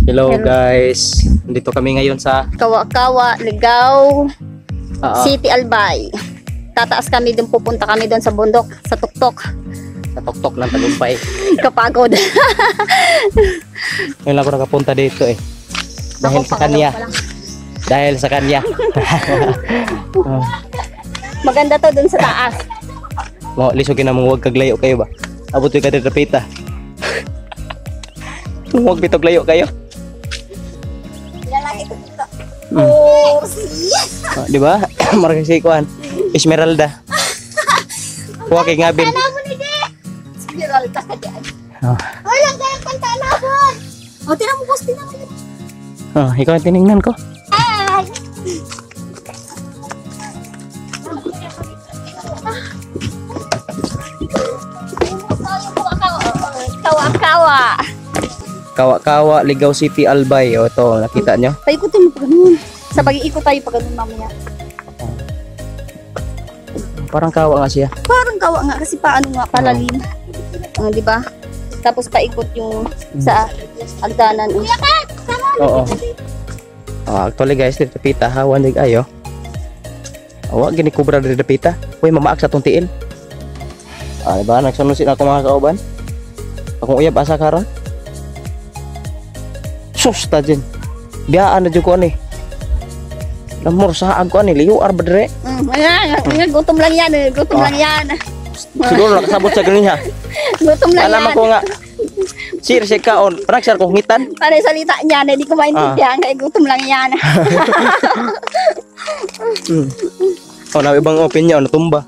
Hello guys, dito kami ngayon sa Kawa-Kawa, Ligao, City Albay. Tataas kami dun, pupunta kami dun sa bundok, sa tuktok. sa tuktok ng Tagumpay. Kapagod. Ngayon lang ako nakapunta dito eh. Dahil sa kanya. Dahil sa kanya. Maganda to dun sa taas. Mo lisogin na mong huwag kaglayo kayo ba? Abot yung kadirapita. Huwag bitog layo kayo. Lalaki ko dito. Oh, see? Di ba? Marang si Kuan. Esmeralda. Huwag kay ngabin. Pantalabon ni Di. Esmeralda ka dyan. Oh. Ay, ang gayang pantalabon. O, tinan mo, boss, tinan mo. Oh, ikaw ang tinignan ko. Ay! Kawa-Kawa. Kawa-Kawa, Ligao City, Albay. O ito, nakita nyo? Paikutin mo pa ganun. Sa pag-iikot tayo pa ganun mamaya. Parang kawa nga siya. Parang kawa nga kasi paano nga palalim. Di ba? Tapos paikot yung sa agdanan. Oo. Actually guys, dito pita hawan dig ayo. Awa gini kubra dito pita. Uy mamaak sa tong tiil. Diba nagsanusin ako mga kauban. Akong uyab asa karon. Sus ta din. Biyaan na jud ko ani. Lamor sa ko ani liyo ar badre. Gutom lang yan, gutom lang yan. Siguro nakasabot sa ganiha. Gutom lang Alam yan. ko nga. Sir si kaon, raksar ko ngitan. Para salita niya, hindi ko maintindihan kaya gutom lang yan. Oh, na ibang opinion natumba.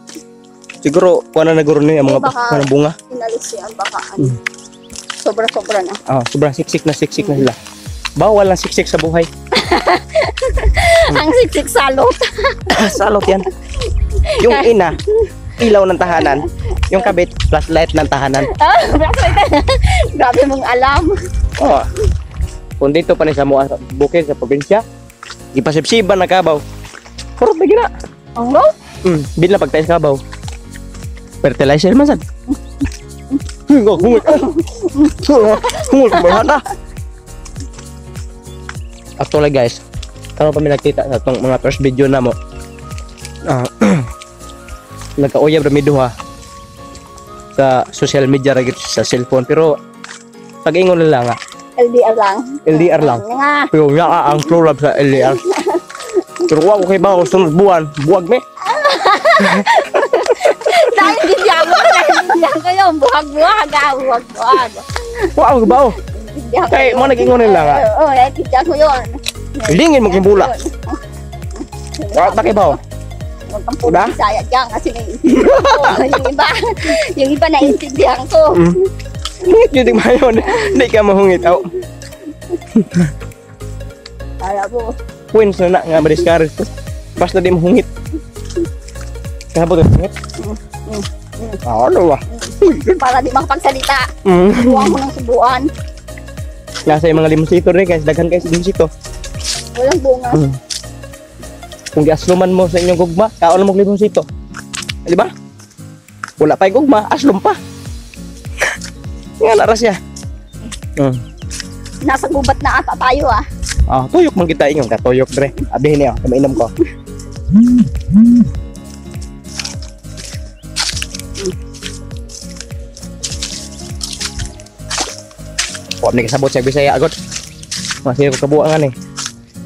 Siguro kuha na naguro niya mga bunga. Inalis siya ang bakaan. Sobra-sobra na. Sobrang siksik na sila. Bawal lang siksik sa buhay. Ang siksik salot. Salot yan. Yung ina, ilaw ng tahanan. Yung kabit, flashlight ng tahanan. Grabe mong alam. Oh. Kung dito pa ni sa mga bukid sa probinsya, ipasipsiban na kabaw. Kurot na gina. Ang no? Bila pagtais kabaw. Fertilizer man sad. Humul kumulhan na. Actually guys, karon pa mi nakita sa tong mga first video na mo. Nagkauyab ra mi duha sa social media ra sa cellphone pero pag-ingon nila nga LDR lang. LDR lang. Pero nga ang true love sa LDR. Pero wag ko kay bawo sunod buwan, buwag me. Dahil bigyan ko yung buwag-buwag. Wag bawo. Kay mo nag-ingon nila nga. Oo, bigyan ko yun. Lingin mo kimbula. Wag ta kay bawo. Huwag kang puro Bisaya dyan kasi yung iba naiintindihan ko. Hungit yun mayon. Hindi ka mahungit. Alam mo. Wins na nga ma-discourage ko. Basta di mahungit. Kahapon ito hungit. Ano ba? Para di makapagsalita. Buwan mo ng subuan. Nasa yung mga limosito rin guys. Daghan kayo sa limosito. Walang bunga. Kung giasluman mo sa inyong gugma, kaon mo limosito. Di ba? Wala pa yung gugma, aslum pa. Nga naras siya. Nasa gubat na ata tayo Tuyok man kita inyong katuyok dre. Abihin niyo, mainom ko. Huwag ni kasabot sa Bisaya agad. Masih ko kabuangan eh.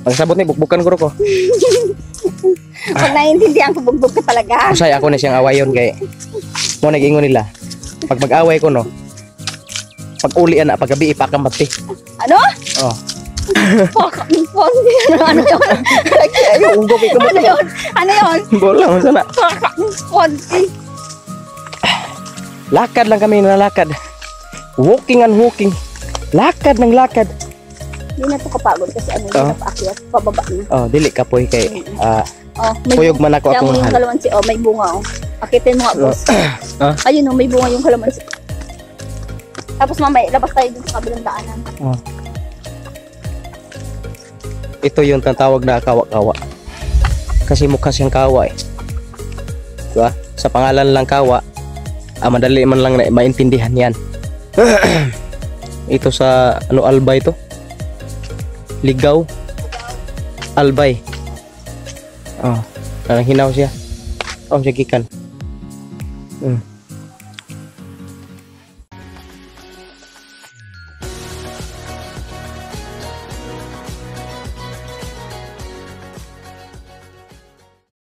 Pag sabot ni bukbukan ko. Pag naiintindihan ko, bugbog ka talaga. Usay ako na siyang awayon kay mo nag-ingon nila. Pag mag-away ko no, pag ulian na paggabi ipakamati. Ano? Ano yun? Ano yun? Bola mo sana. Konti. Lakad lang kami nalakad. Walking and walking. Lakad ng lakad. Hindi na ito kapagod kasi ano yung napaakyat, pababa na. Dili ka po kay Kuyog man ako akong yung kalamansi, may bunga Akitin mo nga boss. Ayun may bunga yung kalamansi. Tapos mamaya, labas tayo dun sa kabilang daanan. Ito yung tatawag na kawa-kawa. Kasi mukha siyang kawa eh. Diba? Sa pangalan lang kawa, madali man lang na maintindihan yan. Ito sa Albay to. Ligaw. Albay. Oh, hinaw siya. Oh, siya gikan.